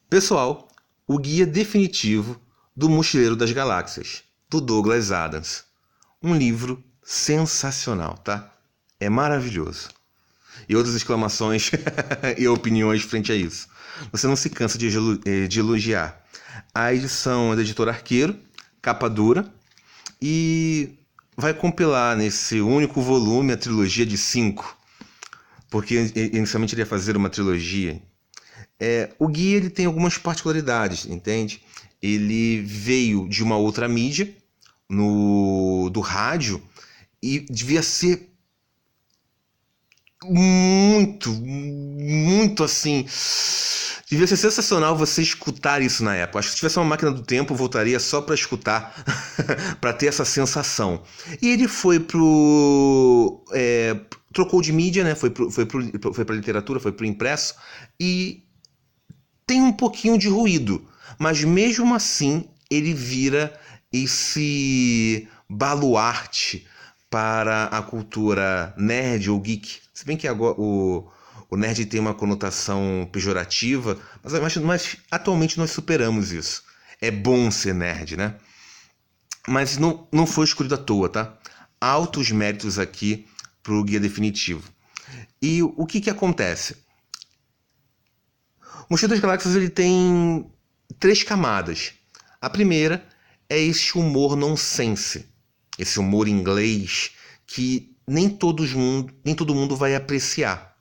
Pessoal, o guia definitivo do Mochileiro das Galáxias, do Douglas Adams. Um livro sensacional, tá? É maravilhoso. E outras exclamações e opiniões frente a isso. Você não se cansa de elogiar. A edição é da editora Arqueiro, capa dura, e vai compilar nesse único volume a trilogia de 5, porque inicialmente ele ia fazer uma trilogia. O guia ele tem algumas particularidades, entende? Ele veio de uma outra mídia, do rádio, e devia ser muito assim. Devia ser sensacional você escutar isso na época. Acho que se tivesse uma máquina do tempo, eu voltaria só para escutar, para ter essa sensação. E ele foi pro. Trocou de mídia, né? Foi para literatura, foi pro impresso. E tem um pouquinho de ruído, mas mesmo assim ele vira esse baluarte para a cultura nerd ou geek. Se bem que agora o nerd tem uma conotação pejorativa, mas atualmente nós superamos isso. É bom ser nerd, né? Mas não foi escolhido à toa, tá? Altos méritos aqui pro guia definitivo. E o que acontece? O Mochileiro das Galáxias ele tem 3 camadas. A primeira é esse humor nonsense, esse humor inglês que nem todo mundo vai apreciar.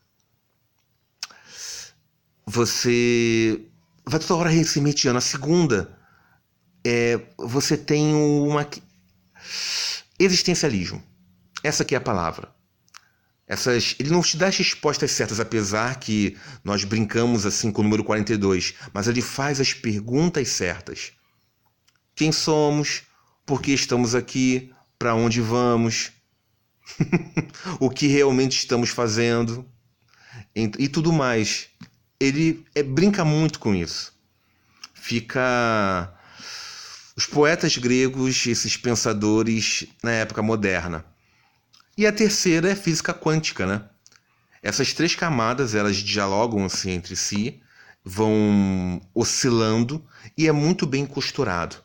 Você vai toda hora se metiando. A segunda você tem uma existencialismo. Essa aqui é a palavra. Ele não te dá as respostas certas, apesar que nós brincamos assim com o número 42, mas ele faz as perguntas certas. Quem somos? Por que estamos aqui? Para onde vamos? O que realmente estamos fazendo? E tudo mais. Ele brinca muito com isso. Fica os poetas gregos, esses pensadores na época moderna. E a terceira é física quântica, né? Essas 3 camadas, elas dialogam assim entre si, vão oscilando e é muito bem costurado.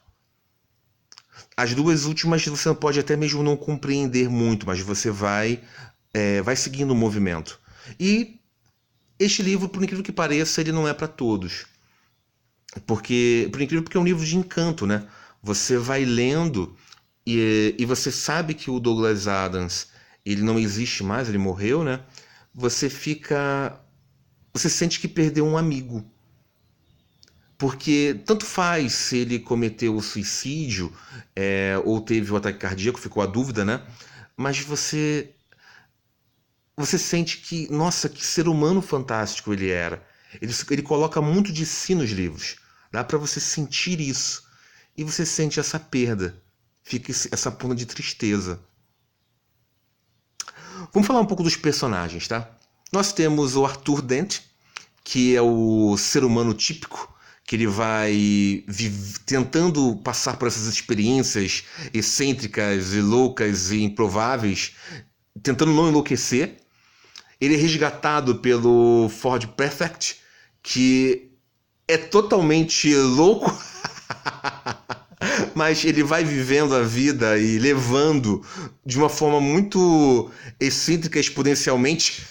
As 2 últimas você pode até mesmo não compreender muito, mas você vai seguindo o movimento. E este livro, por incrível que pareça, ele não é para todos. Por incrível porque é um livro de encanto, né? Você vai lendo e você sabe que o Douglas Adams ele não existe mais, ele morreu, né? Você sente que perdeu um amigo. Porque tanto faz se ele cometeu o suicídio ou teve o ataque cardíaco, ficou a dúvida, né? Mas você sente que, nossa, que ser humano fantástico ele era. Ele coloca muito de si nos livros. Dá para você sentir isso. E você sente essa perda. Fica essa puna de tristeza. Vamos falar um pouco dos personagens, tá? Nós temos o Arthur Dent, que é o ser humano típico, que ele vai tentando passar por essas experiências excêntricas e loucas e improváveis, tentando não enlouquecer. Ele é resgatado pelo Ford Prefect, que é totalmente louco, mas ele vai vivendo a vida e levando de uma forma muito excêntrica exponencialmente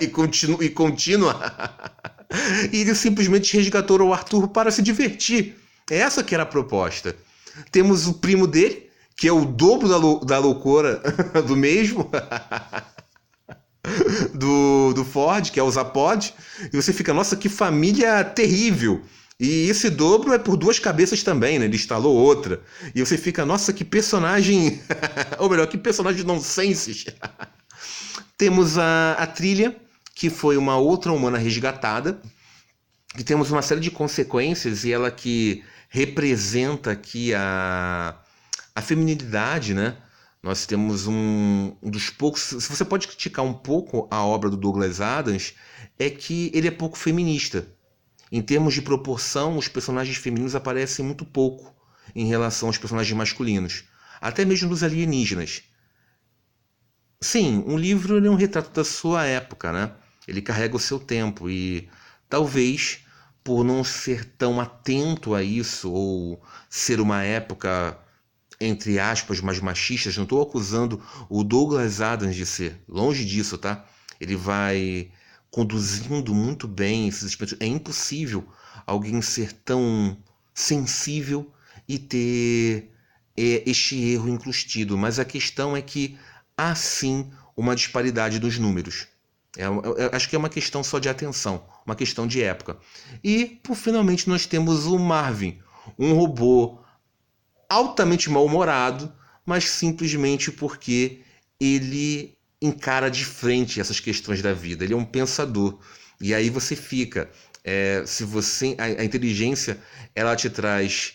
e contínua. E ele simplesmente resgatou o Arthur para se divertir. Essa que era a proposta. Temos o primo dele, que é o dobro da loucura do mesmo, do Ford, que é o Zapod. E você fica, nossa, que família terrível. E esse dobro é por 2 cabeças também, né? Ele instalou outra. E você fica, nossa, que personagem... Ou melhor, que personagem nonsense. Temos a trilha, que foi uma outra humana resgatada. Que temos uma série de consequências e ela que representa aqui a feminilidade, né? Nós temos um dos poucos... Se você pode criticar um pouco a obra do Douglas Adams, é que ele é pouco feminista. Em termos de proporção, os personagens femininos aparecem muito pouco em relação aos personagens masculinos. Até mesmo dos alienígenas. Sim, um livro é um retrato da sua época, né? Ele carrega o seu tempo e talvez por não ser tão atento a isso, ou ser uma época, entre aspas, mais machistas. Não estou acusando o Douglas Adams de ser, longe disso, tá? Ele vai conduzindo muito bem esses aspectos. É impossível alguém ser tão sensível e ter este erro incrustido, mas a questão é que há sim uma disparidade dos números. Acho que é uma questão só de atenção, uma questão de época. E, por finalmente, nós temos o Marvin, um robô altamente mal-humorado, mas simplesmente porque ele encara de frente essas questões da vida. Ele é um pensador. E aí você fica. Se você a inteligência ela te traz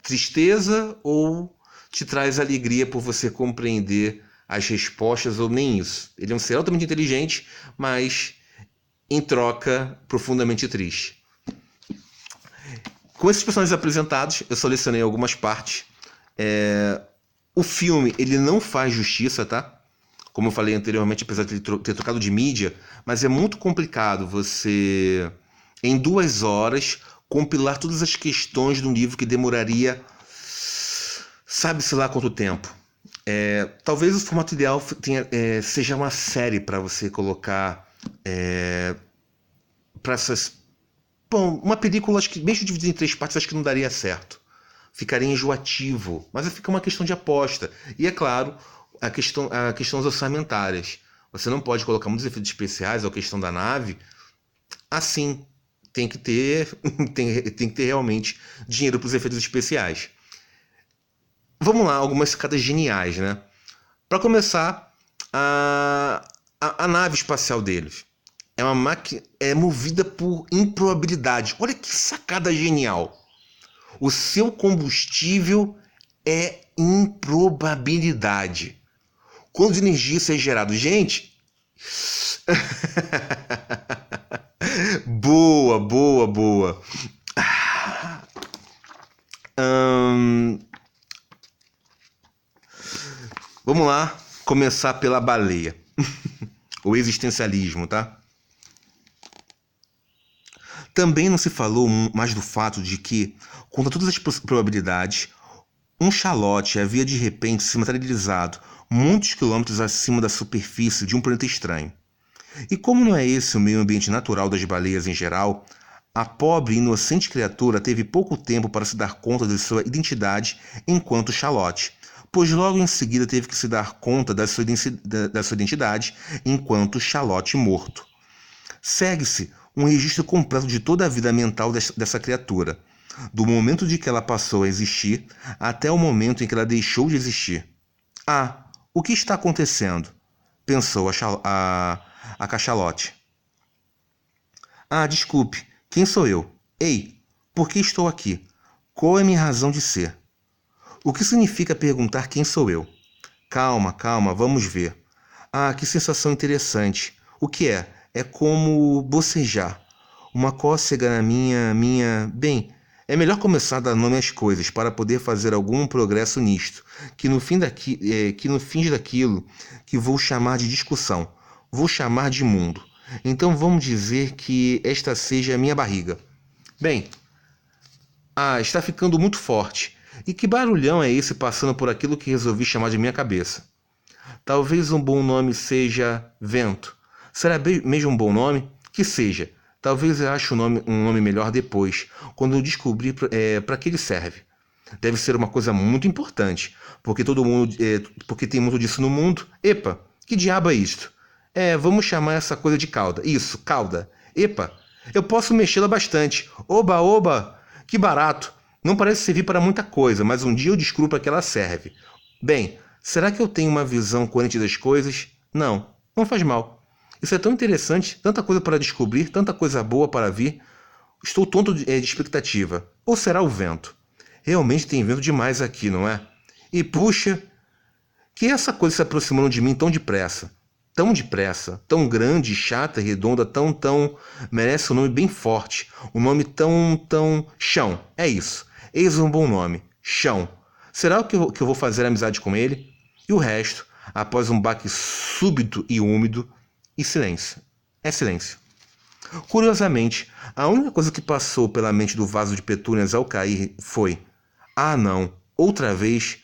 tristeza ou te traz alegria por você compreender as respostas ou nem isso. Ele é um ser altamente inteligente, mas em troca profundamente triste. Com esses personagens apresentados, eu selecionei algumas partes. O filme ele não faz justiça, tá? Como eu falei anteriormente, apesar de ter trocado de mídia, mas é muito complicado você, em 2 horas, compilar todas as questões de um livro que demoraria sabe-se lá quanto tempo. Talvez o formato ideal seja uma série para você colocar para essas. Bom, uma película, acho que mesmo dividida em 3 partes, acho que não daria certo. Ficaria enjoativo, mas fica uma questão de aposta. E é claro, questões orçamentárias. Você não pode colocar muitos efeitos especiais, ou a questão da nave. Assim, tem que ter, tem que ter realmente dinheiro para os efeitos especiais. Vamos lá, algumas sacadas geniais, né? Para começar, a nave espacial deles é uma máquina movida por improbabilidade. Olha que sacada genial! O seu combustível é improbabilidade. Quando energia isso é gerado, gente. Boa, boa, boa. Vamos lá, começar pela baleia. O existencialismo, tá? Também não se falou mais do fato de que, contra todas as probabilidades, um Charlotte havia de repente se materializado muitos quilômetros acima da superfície de um planeta estranho. E como não é esse o meio ambiente natural das baleias em geral, a pobre e inocente criatura teve pouco tempo para se dar conta de sua identidade enquanto Charlotte, pois logo em seguida teve que se dar conta da sua identidade enquanto Charlotte morto. Segue-se um registro completo de toda a vida mental dessa criatura, do momento de que ela passou a existir até o momento em que ela deixou de existir. Ah, o que está acontecendo? Pensou a cachalote. Ah, desculpe, quem sou eu? Ei, por que estou aqui? Qual é minha razão de ser? O que significa perguntar quem sou eu? Calma, calma, vamos ver. Ah, que sensação interessante. O que é? É como bocejar. Uma cócega na minha... Bem, é melhor começar a dar nome às coisas para poder fazer algum progresso nisto, que no fim daquilo que vou chamar de discussão, vou chamar de mundo. Então vamos dizer que esta seja a minha barriga. Bem, está ficando muito forte. E que barulhão é esse passando por aquilo que resolvi chamar de minha cabeça? Talvez um bom nome seja Vento. Será mesmo um bom nome? Que seja. Talvez eu ache um nome melhor depois, quando eu descobrir para que ele serve. Deve ser uma coisa muito importante, porque porque tem muito disso no mundo. Epa, que diabo é isto? Vamos chamar essa coisa de cauda. Isso, cauda. Epa, eu posso mexê-la bastante. Oba, oba, que barato. Não parece servir para muita coisa, mas um dia eu descubro para que ela serve. Bem, será que eu tenho uma visão coerente das coisas? Não, não faz mal. Isso é tão interessante, tanta coisa para descobrir, tanta coisa boa para vir. Estou tonto de expectativa. Ou será o vento? Realmente tem vento demais aqui, não é? E puxa, que é essa coisa se aproximando de mim tão depressa? Tão depressa, tão grande, chata, redonda, tão... Merece um nome bem forte. Um nome tão... Chão, é isso. Eis um bom nome. Chão. Será que eu vou fazer amizade com ele? E o resto, após um baque súbito e úmido, e silêncio. É silêncio. Curiosamente, a única coisa que passou pela mente do vaso de petúnias ao cair foi: ah, não, outra vez?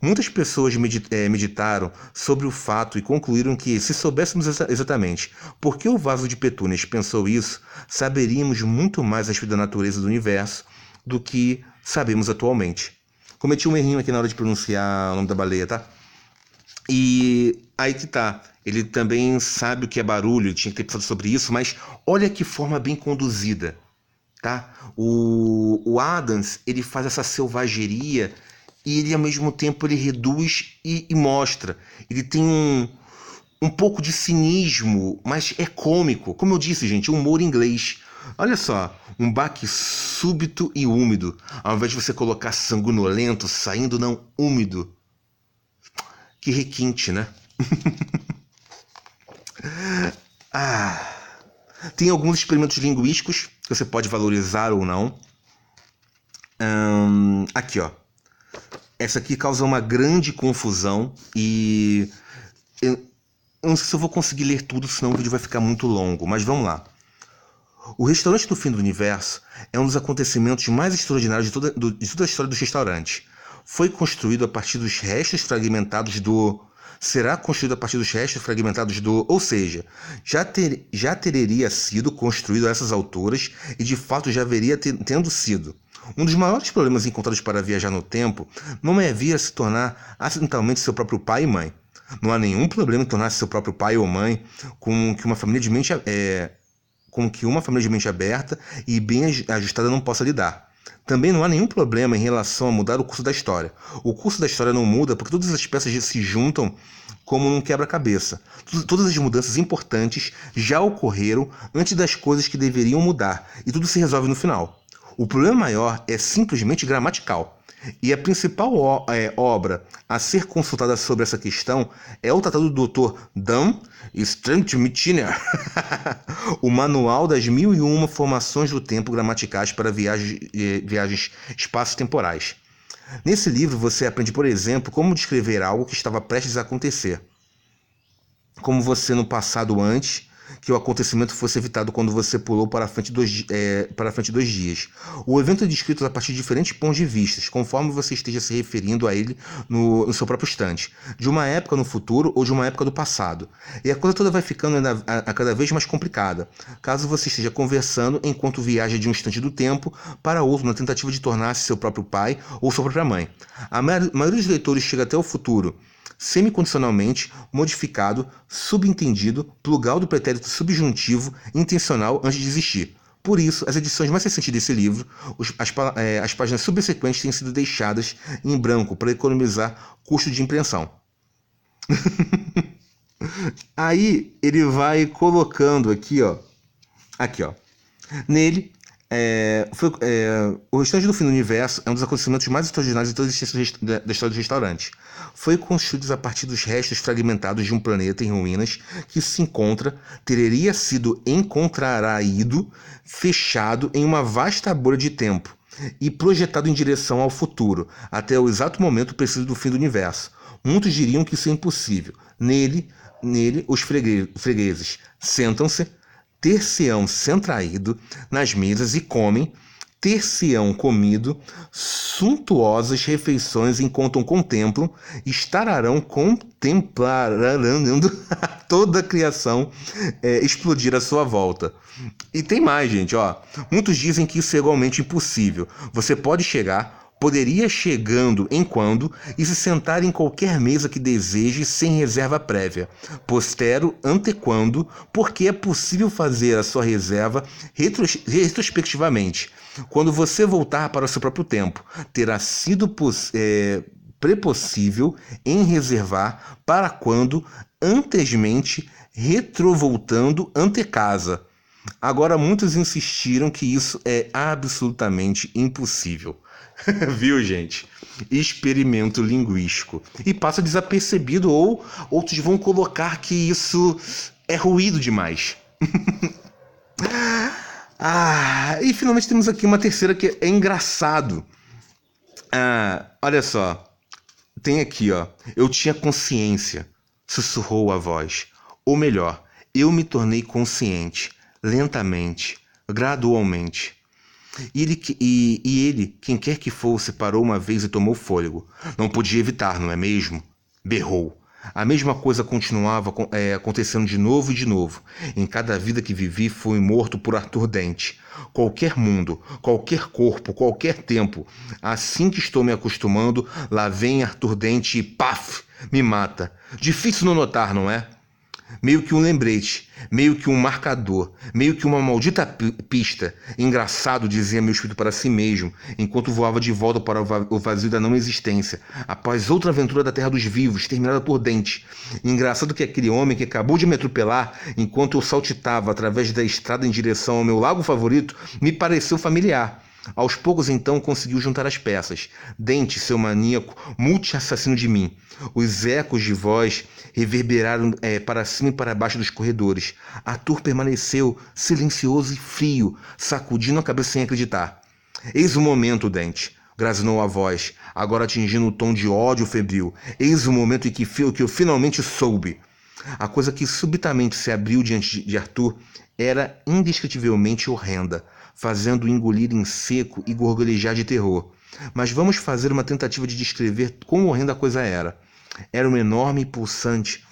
Muitas pessoas meditaram sobre o fato e concluíram que, se soubéssemos exatamente por que o vaso de petúnias pensou isso, saberíamos muito mais a respeito da natureza do universo do que sabemos atualmente. Cometi um errinho aqui na hora de pronunciar o nome da baleia, tá? E aí que tá. Ele também sabe o que é barulho, ele tinha que ter pensado sobre isso, mas olha que forma bem conduzida, tá? O Adams, ele faz essa selvageria e ele, ao mesmo tempo, ele reduz e mostra. Ele tem um pouco de cinismo, mas é cômico. Como eu disse, gente, humor inglês. Olha só, um baque súbito e úmido. Ao invés de você colocar sanguinolento, saindo não úmido. Que requinte, né? Tem alguns experimentos linguísticos que você pode valorizar ou não. Aqui, ó. Essa aqui causa uma grande confusão e eu não sei se eu vou conseguir ler tudo, senão o vídeo vai ficar muito longo, mas vamos lá. O restaurante do fim do universo é um dos acontecimentos mais extraordinários de toda a história dos restaurantes. Foi construído a partir dos restos fragmentados do... Será construído a partir dos restos fragmentados do... Ou seja, já teria sido construído a essas alturas e de fato já haveria tendo sido. Um dos maiores problemas encontrados para viajar no tempo não é vir a se tornar acidentalmente seu próprio pai e mãe. Não há nenhum problema em tornar-se seu próprio pai ou mãe com que uma família de mente aberta e bem ajustada não possa lidar. Também não há nenhum problema em relação a mudar o curso da história. O curso da história não muda porque todas as peças se juntam como num quebra-cabeça. Todas as mudanças importantes já ocorreram antes das coisas que deveriam mudar, e tudo se resolve no final. O problema maior é simplesmente gramatical. E a principal obra a ser consultada sobre essa questão é o Tratado do Dr. Dan Strangmitiner, o Manual das 1001 Formações do Tempo Gramaticais para Viagens Espaço-Temporais. Nesse livro você aprende, por exemplo, como descrever algo que estava prestes a acontecer. Como você no passado antes que o acontecimento fosse evitado quando você pulou para frente 2 dias. O evento é descrito a partir de diferentes pontos de vista, conforme você esteja se referindo a ele no seu próprio instante, de uma época no futuro ou de uma época do passado. E a coisa toda vai ficando a cada vez mais complicada, caso você esteja conversando enquanto viaja de um instante do tempo para outro na tentativa de tornar-se seu próprio pai ou sua própria mãe. A maioria dos leitores chega até o futuro semicondicionalmente, modificado, subentendido, plugal do pretérito subjuntivo intencional antes de existir. Por isso, as edições mais recentes desse livro, as páginas subsequentes têm sido deixadas em branco para economizar custo de impressão. Aí ele vai colocando aqui, ó. Nele, o restaurante do fim do universo é um dos acontecimentos mais extraordinários de toda a existência da história dos restaurantes. Foi construído a partir dos restos fragmentados de um planeta em ruínas que teria sido encontraraído, fechado em uma vasta bolha de tempo e projetado em direção ao futuro, até o exato momento preciso do fim do universo. Muitos diriam que isso é impossível. Nele os fregueses sentam-se, ter-se-ão centraído nas mesas e comem, ter-se-ão comido suntuosas refeições enquanto contemplam, estarão contemplando toda a criação explodir à sua volta. E tem mais, gente, ó. Muitos dizem que isso é igualmente impossível. Você poderia chegando em quando e se sentar em qualquer mesa que deseje sem reserva prévia. Postero antequando, porque é possível fazer a sua reserva retrospectivamente. Quando você voltar para o seu próprio tempo, terá sido prepossível em reservar para quando antesmente retrovoltando antecasa. Agora, muitos insistiram que isso é absolutamente impossível. Viu, gente? Experimento linguístico. E passa desapercebido, ou outros vão colocar que isso é ruído demais. E finalmente temos aqui uma terceira que é engraçado. Olha só. Tem aqui, ó. Eu tinha consciência, sussurrou a voz. Ou melhor, eu me tornei consciente. lentamente, gradualmente. Ele, quem quer que fosse, parou uma vez e tomou fôlego. Não podia evitar, não é mesmo? Berrou. A mesma coisa continuava acontecendo de novo e de novo. Em cada vida que vivi, fui morto por Arthur Dent. Qualquer mundo, qualquer corpo, qualquer tempo. Assim que estou me acostumando, lá vem Arthur Dent e paf! Me mata. Difícil não notar, não é? Meio que um lembrete, meio que um marcador, meio que uma maldita pista. Engraçado, dizia meu espírito para si mesmo, enquanto voava de volta para o vazio da não-existência, após outra aventura da Terra dos Vivos, terminada por Dent. Engraçado que aquele homem que acabou de me atropelar, enquanto eu saltitava através da estrada em direção ao meu lago favorito, me pareceu familiar. Aos poucos, então, conseguiu juntar as peças. Dent, seu maníaco, multi-assassino de mim. Os ecos de voz reverberaram para cima e para baixo dos corredores. Arthur permaneceu silencioso e frio, sacudindo a cabeça sem acreditar. Eis o momento, Dent, grazinou a voz, agora atingindo o tom de ódio febril. Eis o momento em que eu finalmente soube. A coisa que subitamente se abriu diante de Arthur era indescritivelmente horrenda, fazendo-o engolir em seco e gorgolejar de terror. Mas vamos fazer uma tentativa de descrever quão horrenda a coisa era. Era uma enorme e pulsante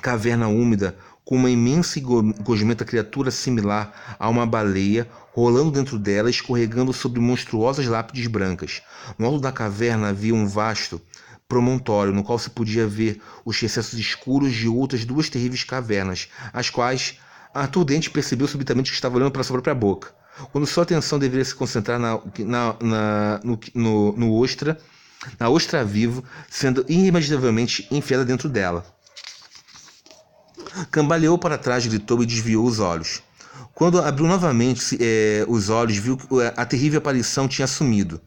caverna úmida, com uma imensa e gosmenta criatura similar a uma baleia, rolando dentro dela, escorregando sobre monstruosas lápides brancas. No alto da caverna havia um vasto promontório, no qual se podia ver os recessos escuros de outras duas terríveis cavernas, as quais Arthur Dent percebeu subitamente que estava olhando para sua própria boca. Quando sua atenção deveria se concentrar na ostra viva, sendo inimaginavelmente enfiada dentro dela. Cambaleou para trás, gritou e desviou os olhos. Quando abriu novamente os olhos, viu que a terrível aparição tinha sumido.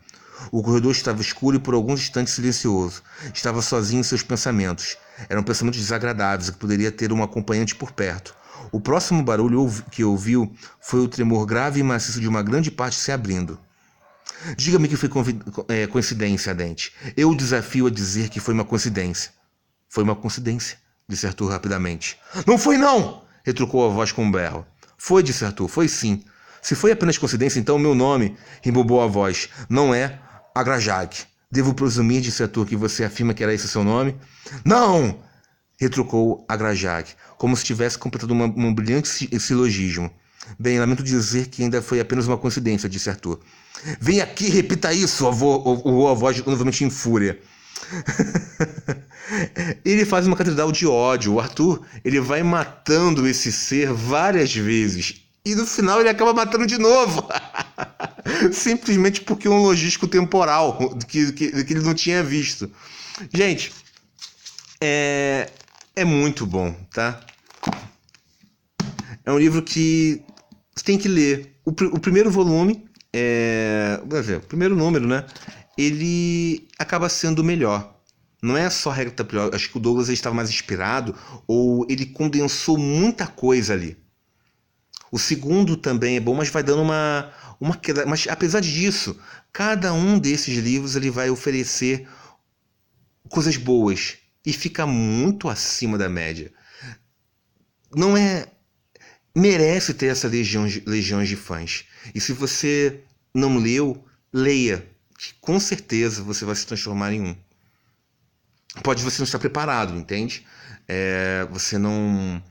O corredor estava escuro e por alguns instantes silencioso. Estava sozinho em seus pensamentos. Eram pensamentos desagradáveis, que poderia ter um acompanhante por perto. O próximo barulho que ouviu foi o tremor grave e maciço de uma grande parte se abrindo. Diga-me que foi coincidência, Dent. Eu o desafio a dizer que foi uma coincidência. Foi uma coincidência, disse Arthur rapidamente. Não foi não! Retrucou a voz com um berro. Foi, disse Arthur, foi sim. Se foi apenas coincidência, então meu nome, rebobou a voz, não é Agrajag. Devo presumir, disse Arthur, que você afirma que era esse o seu nome? Não! Retrucou Agrajag, como se tivesse completado um brilhante silogismo. Bem, lamento dizer que ainda foi apenas uma coincidência, disse Arthur. Vem aqui, repita isso, a voz novamente em fúria. Ele faz uma catedral de ódio. O Arthur, ele vai matando esse ser várias vezes. E no final ele acaba matando de novo. Simplesmente porque um logístico temporal que ele não tinha visto. Gente, é muito bom, tá? É um livro que você tem que ler. O primeiro volume, o primeiro número, né? Ele acaba sendo o melhor. Não é só a regra tapioca. Acho que o Douglas estava mais inspirado, ou ele condensou muita coisa ali. O segundo também é bom, mas vai dando uma queda. Mas apesar disso, cada um desses livros ele vai oferecer coisas boas e fica muito acima da média. Não é... merece ter essa legiões de fãs. E se você não leu, leia, que com certeza você vai se transformar em um. Pode você não estar preparado, entende? Você não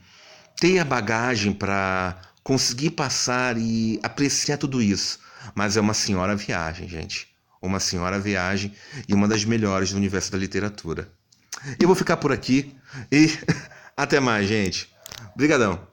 tem a bagagem para conseguir passar e apreciar tudo isso. Mas é uma senhora viagem, gente. Uma senhora viagem e uma das melhores do universo da literatura. Eu vou ficar por aqui e até mais, gente. Obrigadão.